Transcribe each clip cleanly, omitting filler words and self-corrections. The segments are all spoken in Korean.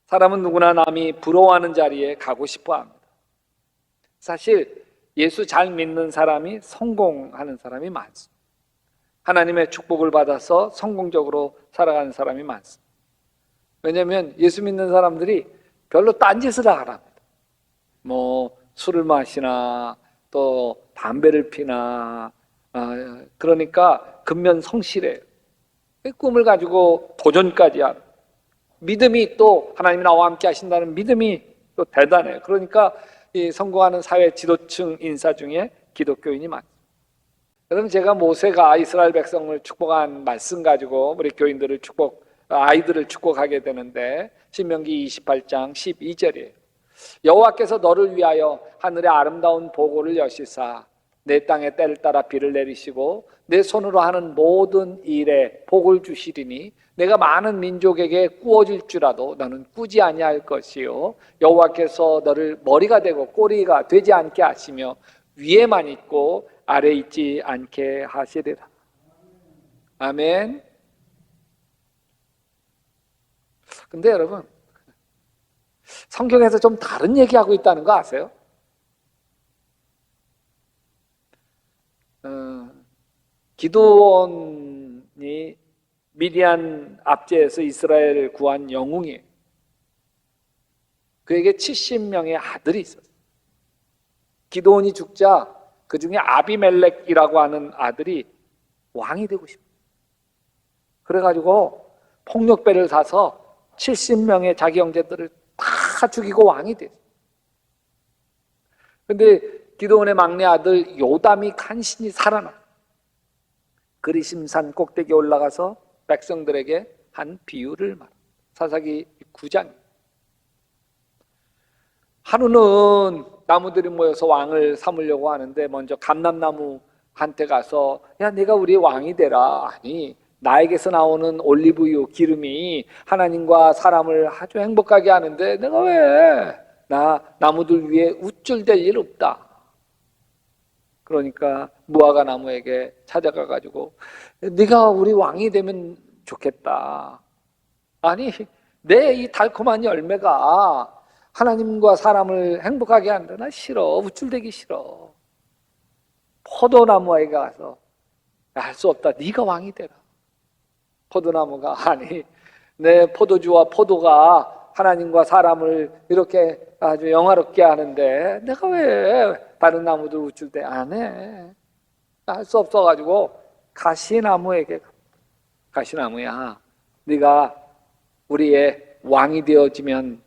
사람은 누구나 남이 부러워하는 자리에 가고 싶어 합니다. 사실 예수 잘 믿는 사람이 성공하는 사람이 많습니다. 하나님의 축복을 받아서 성공적으로 살아가는 사람이 많습니다. 왜냐하면 예수 믿는 사람들이 별로 딴짓을 안 합니다. 뭐 술을 마시나 또 담배를 피나 그러니까 근면성실해요. 꿈을 가지고 도전까지 하고 믿음이 또 하나님이 나와 함께 하신다는 믿음이 또 대단해요. 그러니까 이 성공하는 사회 지도층 인사 중에 기독교인이 많습니다. 여러분, 제가 모세가 이스라엘 백성을 축복한 말씀 가지고 우리 교인들을 아이들을 축복하게 되는데 신명기 28장 12절이에요. 여호와께서 너를 위하여 하늘의 아름다운 보고를 여시사 내 땅에 때를 따라 비를 내리시고 내 손으로 하는 모든 일에 복을 주시리니 내가 많은 민족에게 꾸어질 줄라도 너는 꾸지 아니할 것이요 여호와께서 너를 머리가 되고 꼬리가 되지 않게 하시며 위에만 있고 아래 있지 않게 하시리라. 아멘. 근데 여러분, 성경에서 좀 다른 얘기하고 있다는 거 아세요? 기드온이 미디안 압제에서 이스라엘을 구한 영웅이에요. 그에게 70명의 아들이 있었어요. 기드온이 죽자 그 중에 아비멜렉이라고 하는 아들이 왕이 되고 싶어요. 그래가지고 폭력배를 사서 70명의 자기 형제들을 다 죽이고 왕이 됐어요. 근데 기드온의 막내 아들 요담이 간신히 살아나 그리심산 꼭대기에 올라가서 백성들에게 한 비유를 말합니다. 사사기 9장. 하루는 나무들이 모여서 왕을 삼으려고 하는데 먼저 감람나무한테 가서 야, 내가 우리 왕이 되라. 아니, 나에게서 나오는 올리브유 기름이 하나님과 사람을 아주 행복하게 하는데 내가 왜 나무들 위에 우쭐댈 일 없다. 그러니까 무화과 나무에게 찾아가 가지고 네가 우리 왕이 되면 좋겠다. 아니, 내 이 달콤한 열매가 하나님과 사람을 행복하게 하는데 나 싫어. 우쭐대기 싫어. 포도나무에게 가서 할 수 없다. 네가 왕이 되라. 포도나무가 아니, 내 포도주와 포도가 하나님과 사람을 이렇게 아주 영화롭게 하는데 내가 왜 다른 나무들 우쭐대 안 해? 할 수 없어가지고 가시나무에게 가시나무야, 네가 우리의 왕이 되어지면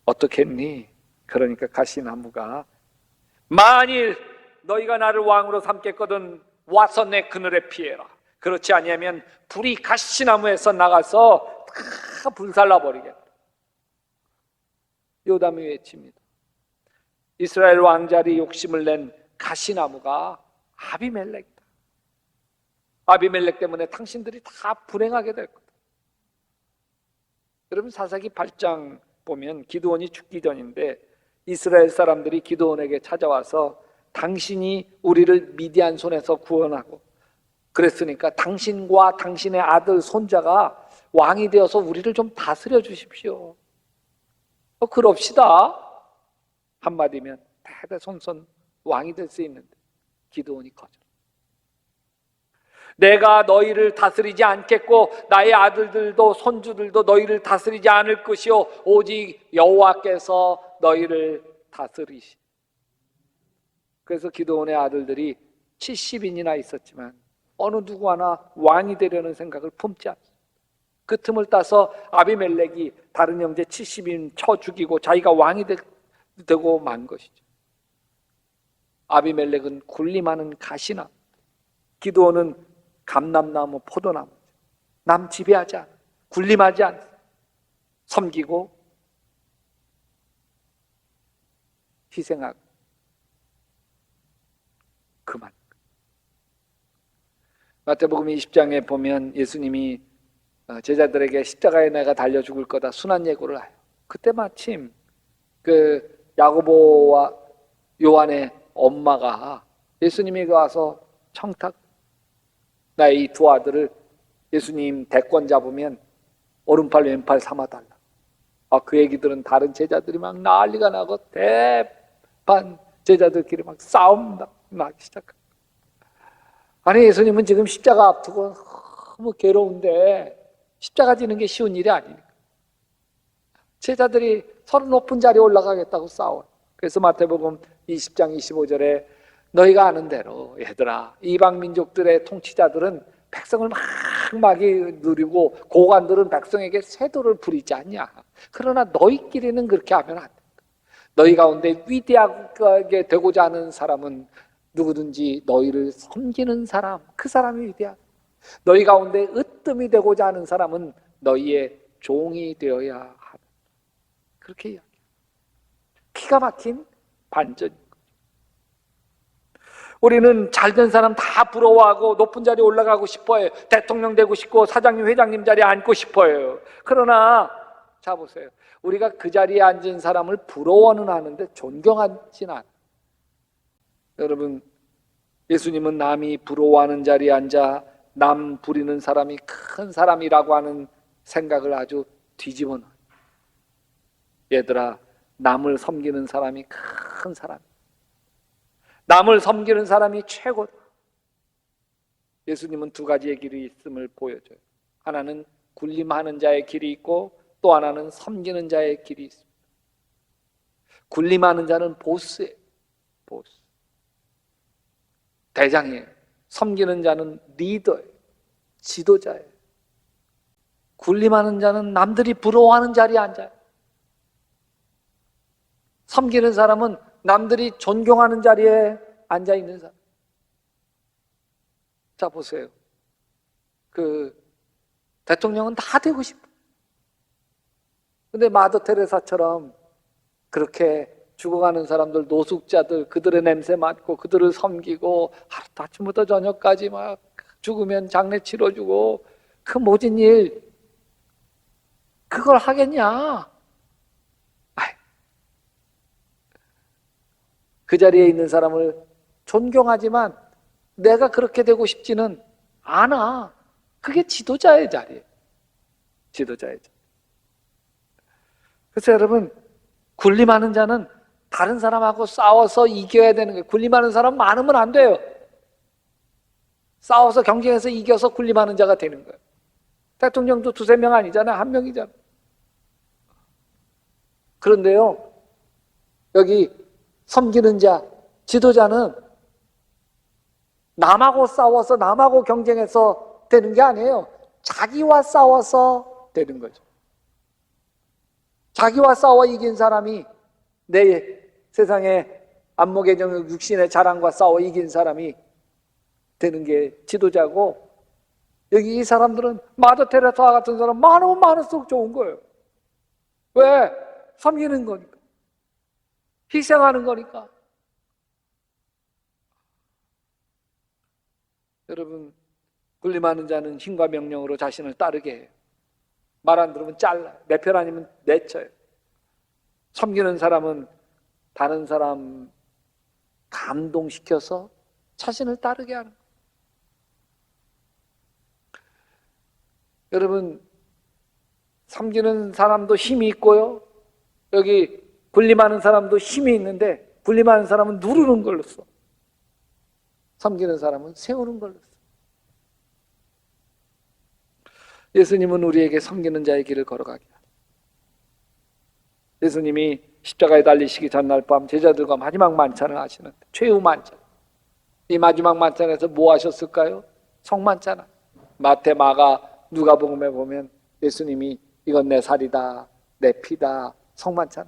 어떻겠니? 그러니까 가시나무가 만일 너희가 나를 왕으로 삼겠거든 와서 내 그늘에 피해라. 그렇지 아니하면 불이 가시나무에서 나가서 다 불살라 버리겠다. 요담이 외칩니다. 이스라엘 왕자리 욕심을 낸 가시나무가 아비멜렉이다. 아비멜렉 때문에 당신들이 다 불행하게 될 거다. 여러분, 사사기 8장 보면 기드온이 죽기 전인데 이스라엘 사람들이 기드온에게 찾아와서 당신이 우리를 미디안 손에서 구원하고 그랬으니까 당신과 당신의 아들 손자가 왕이 되어서 우리를 좀 다스려 주십시오. 그럽시다. 한마디면 대대손손 왕이 될 수 있는데 기드온이 거절. 내가 너희를 다스리지 않겠고 나의 아들들도 손주들도 너희를 다스리지 않을 것이요 오직 여호와께서 너희를 다스리시. 그래서 기드온의 아들들이 70인이나 있었지만 어느 누구 하나 왕이 되려는 생각을 품지 않습니다. 그 틈을 따서 아비멜렉이 다른 형제 70인 쳐 죽이고 자기가 왕이 되고 만 것이죠. 아비멜렉은 군림하는 가시나무, 기드온은 감람나무, 포도나무. 남 지배하지 않아, 군림하지 않아, 섬기고 희생하고 그만. 마태복음 20장에 보면 예수님이 제자들에게 십자가에 내가 달려 죽을 거다 순환 예고를 해요. 그때 마침 그 야고보와 요한의 엄마가 예수님이 와서 청탁, 나의 이 두 아들을 예수님 대권 잡으면 오른팔 왼팔 삼아달라. 그 얘기들은 다른 제자들이 막 난리가 나고 대반 제자들끼리 막 싸움 나기 시작합니다. 아니, 예수님은 지금 십자가 앞두고 너무 괴로운데 십자가 지는 게 쉬운 일이 아니니까 제자들이 서로 높은 자리에 올라가겠다고 싸워요. 그래서 마태복음 20장 25절에 너희가 아는 대로 얘들아, 이방 민족들의 통치자들은 백성을 막막이 누리고 고관들은 백성에게 세도를 부리지 않냐. 그러나 너희끼리는 그렇게 하면 안 된다. 너희 가운데 위대하게 되고자 하는 사람은 누구든지 너희를 섬기는 사람, 그 사람이 위대하다. 너희 가운데 으뜸이 되고자 하는 사람은 너희의 종이 되어야 하다. 그렇게 이야기해요. 기가 막힌 반전인 거죠. 우리는 잘된 사람 다 부러워하고 높은 자리에 올라가고 싶어요. 대통령 되고 싶고 사장님, 회장님 자리에 앉고 싶어요. 그러나 자 보세요. 우리가 그 자리에 앉은 사람을 부러워는 하는데 존경하진 않아요. 여러분, 예수님은 남이 부러워하는 자리에 앉아 남 부리는 사람이 큰 사람이라고 하는 생각을 아주 뒤집어 놔요. 얘들아, 남을 섬기는 사람이 큰 사람, 남을 섬기는 사람이 최고다. 예수님은 두 가지의 길이 있음을 보여줘요. 하나는 군림하는 자의 길이 있고 또 하나는 섬기는 자의 길이 있습니다. 군림하는 자는 보스예요. 보스, 대장이에요. 섬기는 자는 리더예요. 지도자예요. 군림하는 자는 남들이 부러워하는 자리에 앉아요. 섬기는 사람은 남들이 존경하는 자리에 앉아 있는 사람. 자 보세요. 그 대통령은 다 되고 싶어. 근데 마더 테레사처럼 그렇게 죽어가는 사람들, 노숙자들, 그들의 냄새 맡고 그들을 섬기고 하루 아침부터 저녁까지 막 죽으면 장례 치러주고 그 모진 일 그걸 하겠냐? 그 자리에 있는 사람을 존경하지만 내가 그렇게 되고 싶지는 않아. 그게 지도자의 자리예요. 지도자의 자리. 그래서 여러분, 군림하는 자는 다른 사람하고 싸워서 이겨야 되는 거예요. 군림하는 사람 많으면 안 돼요. 싸워서 경쟁해서 이겨서 군림하는 자가 되는 거예요. 대통령도 두세 명 아니잖아요. 한 명이잖아요. 그런데요, 여기 섬기는 자, 지도자는 남하고 싸워서 남하고 경쟁해서 되는 게 아니에요. 자기와 싸워서 되는 거죠. 자기와 싸워 이긴 사람이, 내 세상의 안목의 정욕, 육신의 자랑과 싸워 이긴 사람이 되는 게 지도자고, 여기 이 사람들은 마더 테레사 같은 사람 많으면 많을수록 좋은 거예요. 왜? 섬기는 거니까. 희생하는 거니까. 여러분, 군림하는 자는 힘과 명령으로 자신을 따르게 해요. 말 안 들으면 잘라요. 내 편 아니면 내쳐요. 섬기는 사람은 다른 사람 감동시켜서 자신을 따르게 하는 거예요. 여러분, 섬기는 사람도 힘이 있고요. 여기 군림하는 사람도 힘이 있는데, 군림하는 사람은 누르는 걸로 써. 섬기는 사람은 세우는 걸로 써. 예수님은 우리에게 섬기는 자의 길을 걸어가게 합니다. 예수님이 십자가에 달리시기 전날 밤 제자들과 마지막 만찬을 하시는데, 최후 만찬. 이 마지막 만찬에서 뭐 하셨을까요? 성만찬. 마태, 마가, 누가복음에 보면 예수님이 이건 내 살이다, 내 피다, 성만찬.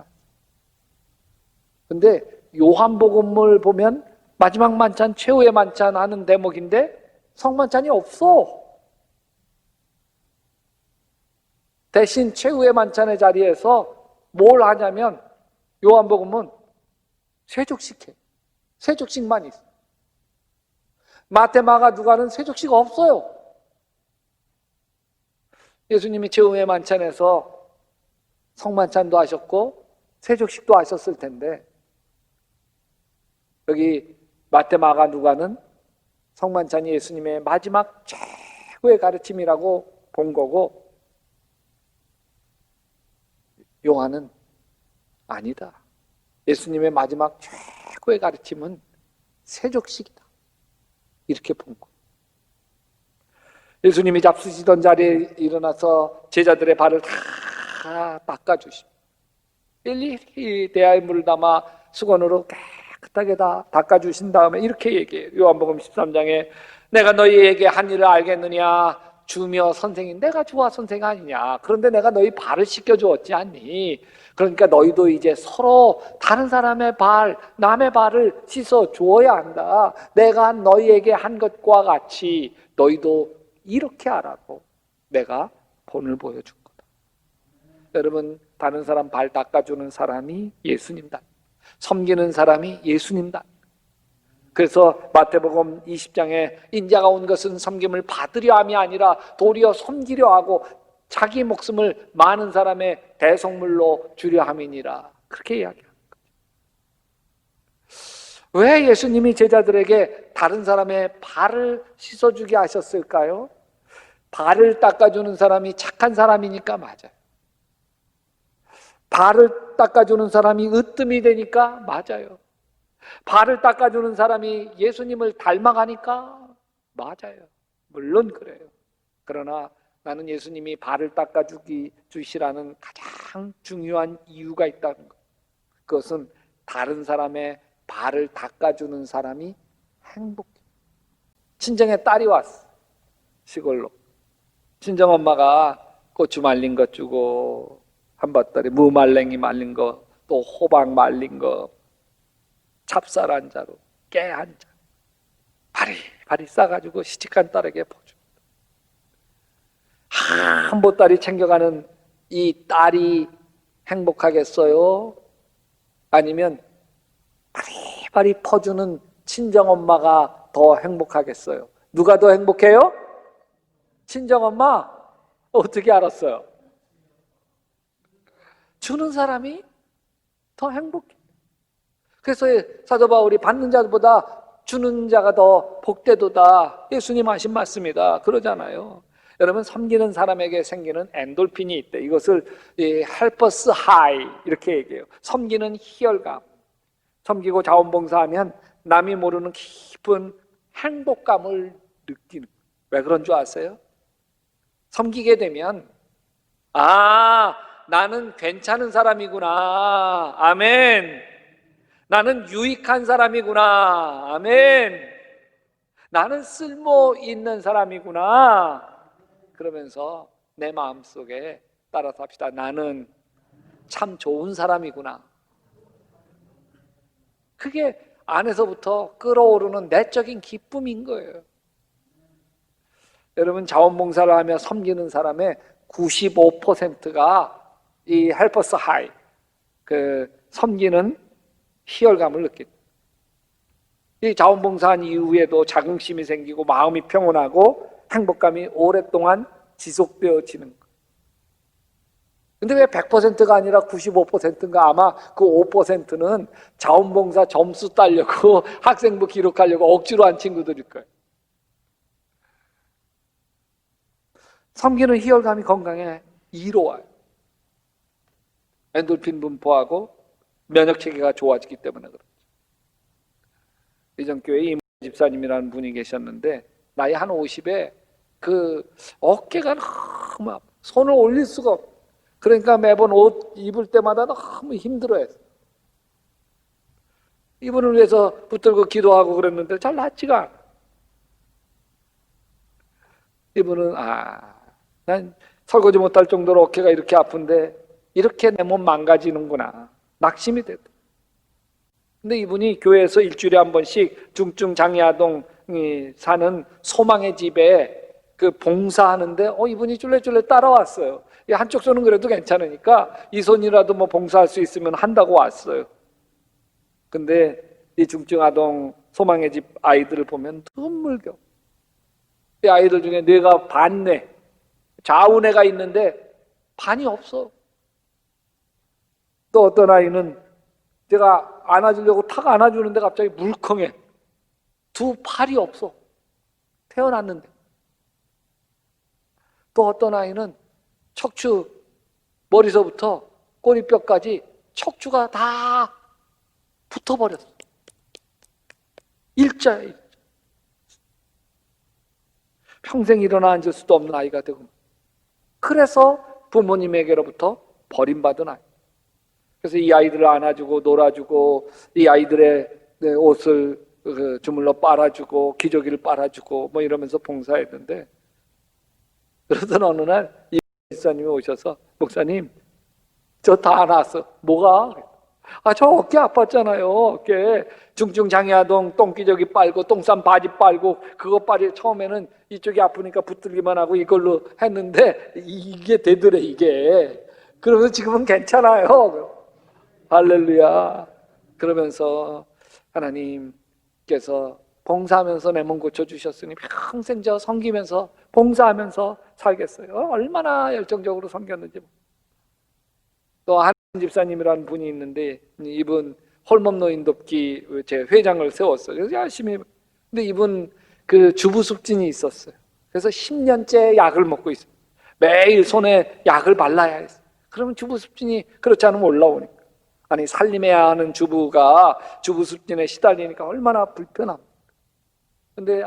근데 요한복음을 보면 마지막 만찬, 최후의 만찬 하는 대목인데 성만찬이 없어. 대신 최후의 만찬의 자리에서 뭘 하냐면 요한복음은 세족식 해. 세족식만 있어. 마태, 마가, 누가는 세족식 없어요. 예수님이 최후의 만찬에서 성만찬도 하셨고 세족식도 하셨을 텐데, 여기 마태, 마가, 누가는 성만찬이 예수님의 마지막 최후의 가르침이라고 본 거고, 요한은 아니다. 예수님의 마지막 최고의 가르침은 세족식이다. 이렇게 본 거예요. 예수님이 잡수시던 자리에 일어나서 제자들의 발을 다 닦아주십니다. 일일이 대야에 물을 담아 수건으로 깨끗하게 다 닦아주신 다음에 이렇게 얘기해요. 요한복음 13장에 내가 너희에게 한 일을 알겠느냐? 주며 선생이 내가 주와 선생 아니냐? 그런데 내가 너희 발을 씻겨주었지 않니? 그러니까 너희도 이제 서로 다른 사람의 발, 남의 발을 씻어 주어야 한다. 내가 너희에게 한 것과 같이 너희도 이렇게 하라고 내가 본을 보여준 거다. 여러분, 다른 사람 발 닦아주는 사람이 예수님다. 섬기는 사람이 예수님다. 그래서 마태복음 20장에 인자가 온 것은 섬김을 받으려 함이 아니라 도리어 섬기려 하고 자기 목숨을 많은 사람의 대속물로 주려 함이니라. 그렇게 이야기합니다. 왜 예수님이 제자들에게 다른 사람의 발을 씻어주게 하셨을까요? 발을 닦아주는 사람이 착한 사람이니까 맞아요. 발을 닦아주는 사람이 으뜸이 되니까 맞아요. 발을 닦아주는 사람이 예수님을 닮아가니까 맞아요. 물론 그래요. 그러나 나는 예수님이 발을 닦아주시라는 가장 중요한 이유가 있다는 것. 그것은 다른 사람의 발을 닦아주는 사람이 행복해. 친정에 딸이 왔어. 시골로. 친정엄마가 고추 말린 것 주고 한밭다리 무말랭이 말린 거, 또 호박 말린 거, 찹쌀 한 자루, 깨 한 자루 바리바리 싸가지고 시집간 딸에게 보줍니다. 한 보따리 챙겨가는 이 딸이 행복하겠어요? 아니면 바리바리 퍼주는 친정엄마가 더 행복하겠어요? 누가 더 행복해요? 친정엄마? 어떻게 알았어요? 주는 사람이 더 행복해. 그래서 사도 바울이 받는 자보다 주는 자가 더 복되도다. 예수님 하신 말씀이다. 그러잖아요. 여러분, 섬기는 사람에게 생기는 엔돌핀이 있대. 이것을 헬퍼스 하이 이렇게 얘기해요. 섬기는 희열감. 섬기고 자원봉사하면 남이 모르는 깊은 행복감을 느끼는. 왜 그런 줄 아세요? 섬기게 되면 나는 괜찮은 사람이구나. 아멘. 나는 유익한 사람이구나. 아멘. 나는 쓸모 있는 사람이구나. 그러면서 내 마음속에 따라서 합시다. 나는 참 좋은 사람이구나. 그게 안에서부터 끌어오르는 내적인 기쁨인 거예요. 여러분, 자원봉사를 하며 섬기는 사람의 95%가 이 헬퍼스 하이, 그 섬기는 희열감을 느낀다. 이 자원봉사한 이후에도 자긍심이 생기고 마음이 평온하고 행복감이 오랫동안 지속되어지는 것. 근데 왜 100%가 아니라 95%인가? 아마 그 5%는 자원봉사 점수 따려고 학생부 기록하려고 억지로 한 친구들일 거예요. 섬기는 희열감이 건강에 이로와요. 엔돌핀 분포하고 면역 체계가 좋아지기 때문에 그렇죠. 이전 교회에 임 집사님이라는 분이 계셨는데 나이 한 50에 그 어깨가 너무 아파. 손을 올릴 수가 없어. 그러니까 매번 옷 입을 때마다 너무 힘들어했어. 이분을 위해서 붙들고 기도하고 그랬는데 잘 낫지가 않아. 이분은 난 설거지 못할 정도로 어깨가 이렇게 아픈데 이렇게 내 몸 망가지는구나. 낙심이 됐다. 근데 이분이 교회에서 일주일에 한 번씩 중증 장애아동이 사는 소망의 집에 그 봉사하는데 이분이 쫄래쫄래 따라왔어요. 한쪽 손은 그래도 괜찮으니까 이 손이라도 뭐 봉사할 수 있으면 한다고 왔어요. 근데 이 중증 아동 소망의 집 아이들을 보면 눈물겨. 이 아이들 중에 뇌가 반뇌, 좌우뇌가 있는데 반이 없어. 또 어떤 아이는 제가 안아주려고 탁 안아주는데 갑자기 물컹해. 두 팔이 없어. 태어났는데. 또 어떤 아이는 척추 머리서부터 꼬리뼈까지 척추가 다 붙어버렸어. 일자에 평생 일어나 앉을 수도 없는 아이가 되고, 그래서 부모님에게로부터 버림받은 아이. 그래서 이 아이들을 안아주고 놀아주고, 이 아이들의 옷을 주물러 빨아주고 기저귀를 빨아주고 뭐 이러면서 봉사했는데, 그러던 어느 날 이 목사님이 오셔서, 목사님 저 다 나왔어. 뭐가? 저 어깨 아팠잖아요. 어깨 중증장애아동 똥기저귀 빨고 똥싼 바지 빨고 그거 빨이 처음에는 이쪽이 아프니까 붙들기만 하고 이걸로 했는데 이게 되더래 이게. 그러면서 지금은 괜찮아요. 할렐루야. 그러면서 하나님께서 봉사하면서 내 몸 고쳐주셨으니 평생 저 섬기면서 봉사하면서 살겠어요. 얼마나 열정적으로 섬겼는지. 또 한 집사님이라는 분이 있는데, 이분 홀몸노인 돕기 제 회장을 세웠어요. 그래서 열심히. 근데 이분 그 주부숙진이 있었어요. 그래서 10년째 약을 먹고 있어요. 매일 손에 약을 발라야 했어요. 그러면 주부숙진이 그렇지 않으면 올라오니까. 아니, 살림해야 하는 주부가 주부숙진에 시달리니까 얼마나 불편합니까? 근데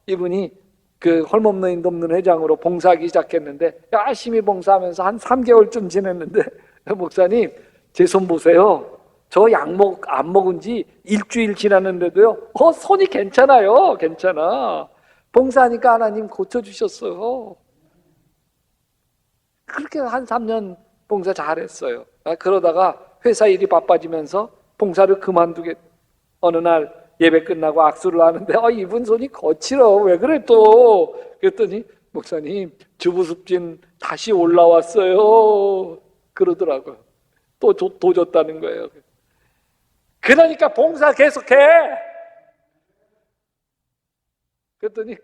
이분이 그 홀몸노인 돕는 회장으로 봉사하기 시작했는데, 열심히 봉사하면서 한 3개월쯤 지냈는데, 목사님 제 손 보세요. 저 약 안 먹은 지 일주일 지났는데도요, 손이 괜찮아요. 괜찮아. 봉사하니까 하나님 고쳐주셨어요. 그렇게 한 3년 봉사 잘했어요. 그러다가 회사 일이 바빠지면서 봉사를 그만두게. 어느 날 예배 끝나고 악수를 하는데 이분 손이 거칠어. 왜 그래 또? 그랬더니 목사님 주부습진 다시 올라왔어요. 그러더라고요. 또 도졌다는 거예요. 그러니까 봉사 계속해. 그랬더니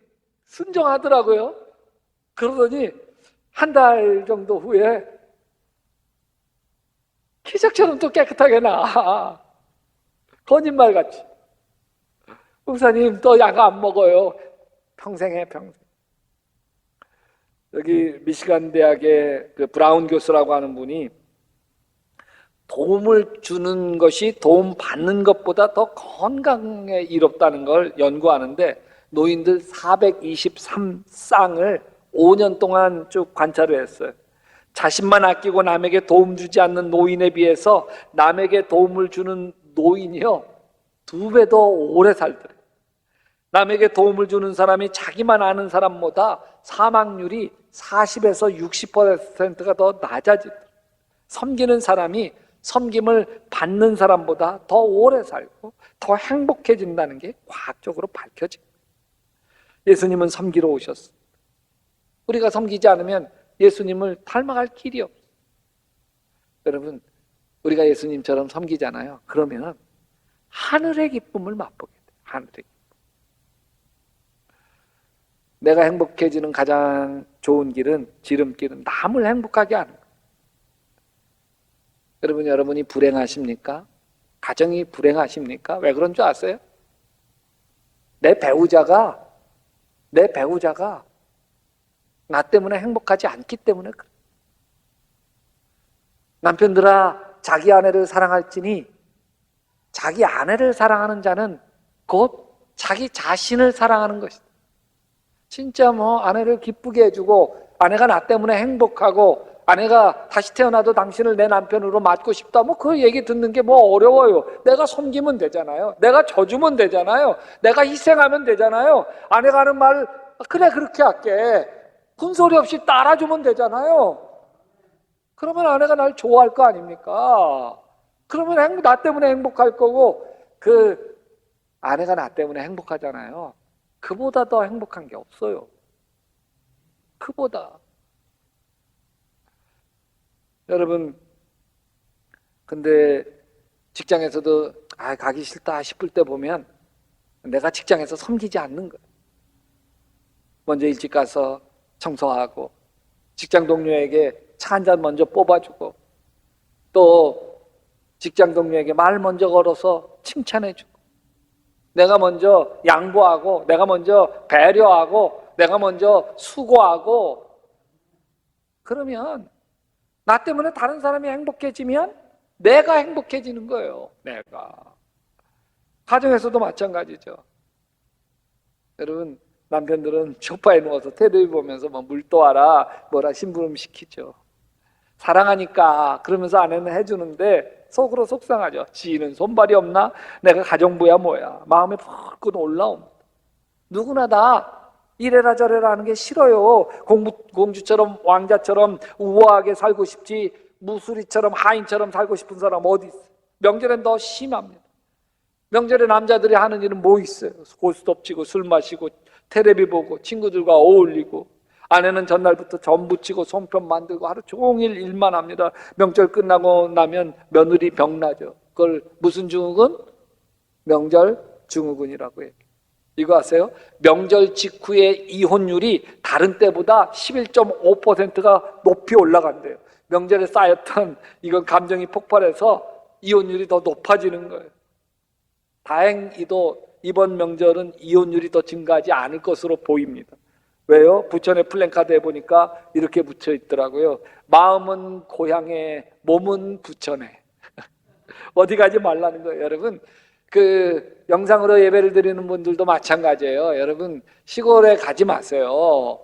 순종하더라고요. 그러더니 한 달 정도 후에 기적처럼 또 깨끗하게 나. 거짓말같이. 목사님 또 약 안 먹어요. 평생 해, 평생. 여기 미시간 대학의 그 브라운 교수라고 하는 분이 도움을 주는 것이 도움 받는 것보다 더 건강에 이롭다는 걸 연구하는데, 노인들 423쌍을 5년 동안 쭉 관찰을 했어요. 자신만 아끼고 남에게 도움 주지 않는 노인에 비해서 남에게 도움을 주는 노인이요 2배 더 오래 살더래요. 남에게 도움을 주는 사람이 자기만 아는 사람보다 사망률이 40에서 60%가 더 낮아지더래요. 섬기는 사람이 섬김을 받는 사람보다 더 오래 살고 더 행복해진다는 게 과학적으로 밝혀집니다. 예수님은 섬기러 오셨어요. 우리가 섬기지 않으면 예수님을 닮아갈 길이 없어요. 여러분, 우리가 예수님처럼 섬기잖아요. 그러면 하늘의 기쁨을 맛보게 돼요. 하늘의 기쁨. 내가 행복해지는 가장 좋은 길은, 지름길은 남을 행복하게 하는 거예요. 여러분이 불행하십니까? 가정이 불행하십니까? 왜 그런 줄 아세요? 내 배우자가 나 때문에 행복하지 않기 때문에 그래. 남편들아, 자기 아내를 사랑할지니 자기 아내를 사랑하는 자는 곧 자기 자신을 사랑하는 것이다. 진짜 아내를 기쁘게 해주고 아내가 나 때문에 행복하고 아내가 다시 태어나도 당신을 내 남편으로 맞고 싶다, 그 얘기 듣는 게 어려워요. 내가 섬기면 되잖아요. 내가 져주면 되잖아요. 내가 희생하면 되잖아요. 아내가 하는 말, 그래 그렇게 할게, 군소리 없이 따라주면 되잖아요. 그러면 아내가 날 좋아할 거 아닙니까? 그러면 나 때문에 행복할 거고, 그 아내가 나 때문에 행복하잖아요. 그보다 더 행복한 게 없어요. 그보다. 여러분, 근데 직장에서도 가기 싫다 싶을 때 보면 내가 직장에서 섬기지 않는 거예요. 먼저 일찍 가서 청소하고, 직장 동료에게 차 한 잔 먼저 뽑아주고, 또 직장 동료에게 말 먼저 걸어서 칭찬해주고, 내가 먼저 양보하고, 내가 먼저 배려하고, 내가 먼저 수고하고, 그러면 나 때문에 다른 사람이 행복해지면 내가 행복해지는 거예요. 내가. 가정에서도 마찬가지죠. 여러분, 남편들은 소파에 누워서 텔레비 보면서 뭐 물 떠와라 뭐라 심부름 시키죠. 사랑하니까 그러면서 아내는 해주는데 속으로 속상하죠. 지는 손발이 없나? 내가 가정부야 뭐야. 마음에 푹 올라옵니다. 누구나 다 이래라 저래라 하는 게 싫어요. 공주처럼 왕자처럼 우아하게 살고 싶지 무수리처럼 하인처럼 살고 싶은 사람 어디 있어요? 명절엔 더 심합니다. 명절에 남자들이 하는 일은 뭐 있어요? 고스톱 치고 술 마시고 텔레비 보고 친구들과 어울리고, 아내는 전날부터 전 부치고 송편 만들고 하루 종일 일만 합니다. 명절 끝나고 나면 며느리 병나죠. 그걸 무슨 증후군? 명절 증후군이라고 해요. 이거 아세요? 명절 직후에 이혼율이 다른 때보다 11.5%가 높이 올라간대요. 명절에 쌓였던 이건 감정이 폭발해서 이혼율이 더 높아지는 거예요. 다행히도 이번 명절은 이혼율이 더 증가하지 않을 것으로 보입니다. 왜요? 부천에 플랜카드에 보니까 이렇게 붙여 있더라고요. 마음은 고향에, 몸은 부천에. 어디 가지 말라는 거예요. 여러분, 그 영상으로 예배를 드리는 분들도 마찬가지예요. 여러분, 시골에 가지 마세요.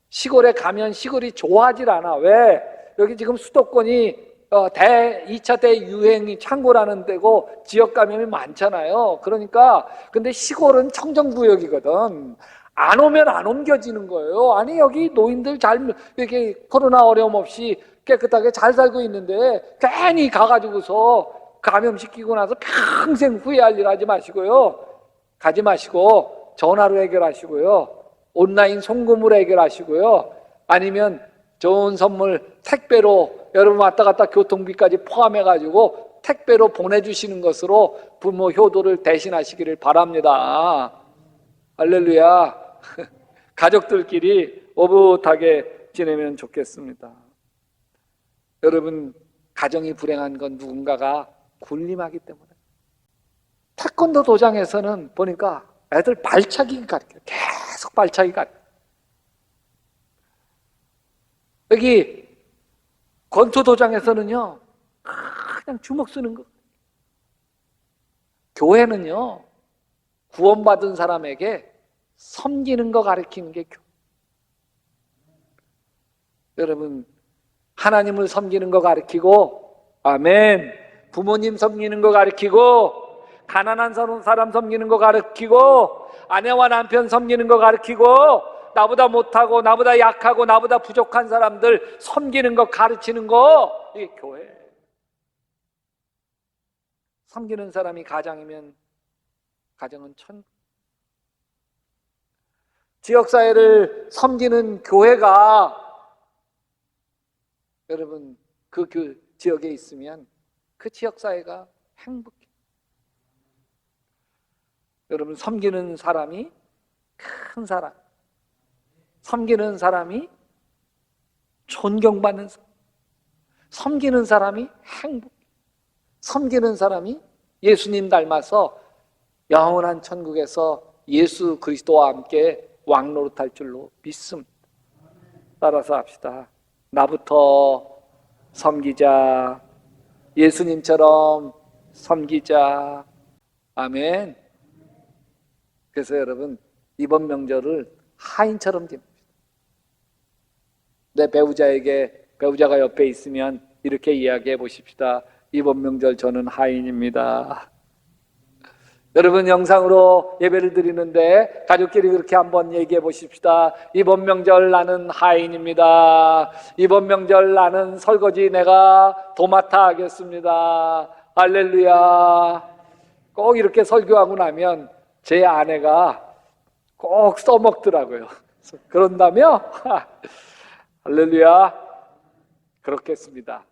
시골에 가면 시골이 좋아하질 않아. 왜? 여기 지금 수도권이 2차 대유행이 창궐하는 데고 지역 감염이 많잖아요. 그러니까 근데 시골은 청정구역이거든. 안 오면 안 옮겨지는 거예요. 아니 여기 노인들 잘 이렇게 코로나 어려움 없이 깨끗하게 잘 살고 있는데 괜히 가가지고서 감염시키고 나서 평생 후회할 일 하지 마시고요. 가지 마시고 전화로 해결하시고요. 온라인 송금으로 해결하시고요. 아니면 좋은 선물 택배로 여러분 왔다 갔다 교통비까지 포함해가지고 택배로 보내주시는 것으로 부모 효도를 대신하시기를 바랍니다. 할렐루야. 가족들끼리 오붓하게 지내면 좋겠습니다. 여러분, 가정이 불행한 건 누군가가 군림하기 때문에. 태권도 도장에서는 보니까 애들 발차기 가르쳐요. 계속 발차기 가르쳐요. 여기 권투 도장에서는요, 그냥 주먹 쓰는 거. 교회는요, 구원받은 사람에게 섬기는 거 가르치는 게 교회. 여러분, 하나님을 섬기는 거 가르치고, 아멘. 부모님 섬기는 거 가르치고, 가난한 사람 섬기는 거 가르치고, 아내와 남편 섬기는 거 가르치고, 나보다 못하고 나보다 약하고 나보다 부족한 사람들 섬기는 거 가르치는 거, 이게 교회. 섬기는 사람이 가장이면 가정은 천국. 지역사회를 섬기는 교회가 여러분 그 지역에 있으면 그 지역사회가 행복해. 여러분, 섬기는 사람이 큰 사람, 섬기는 사람이 존경받는 사람, 섬기는 사람이 행복, 섬기는 사람이 예수님 닮아서 영원한 천국에서 예수 그리스도와 함께 왕노릇할 줄로 믿습니다. 따라서 합시다. 나부터 섬기자. 예수님처럼 섬기자. 아멘. 그래서 여러분, 이번 명절을 하인처럼 지냅시다. 내 배우자가 옆에 있으면 이렇게 이야기해 보십시다. 이번 명절 저는 하인입니다. 여러분, 영상으로 예배를 드리는데 가족끼리 그렇게 한번 얘기해 보십시다. 이번 명절 나는 하인입니다. 이번 명절 나는 설거지 내가 도맡아 하겠습니다. 할렐루야. 꼭 이렇게 설교하고 나면 제 아내가 꼭 써먹더라고요. 그런다며? 할렐루야. 그렇겠습니다.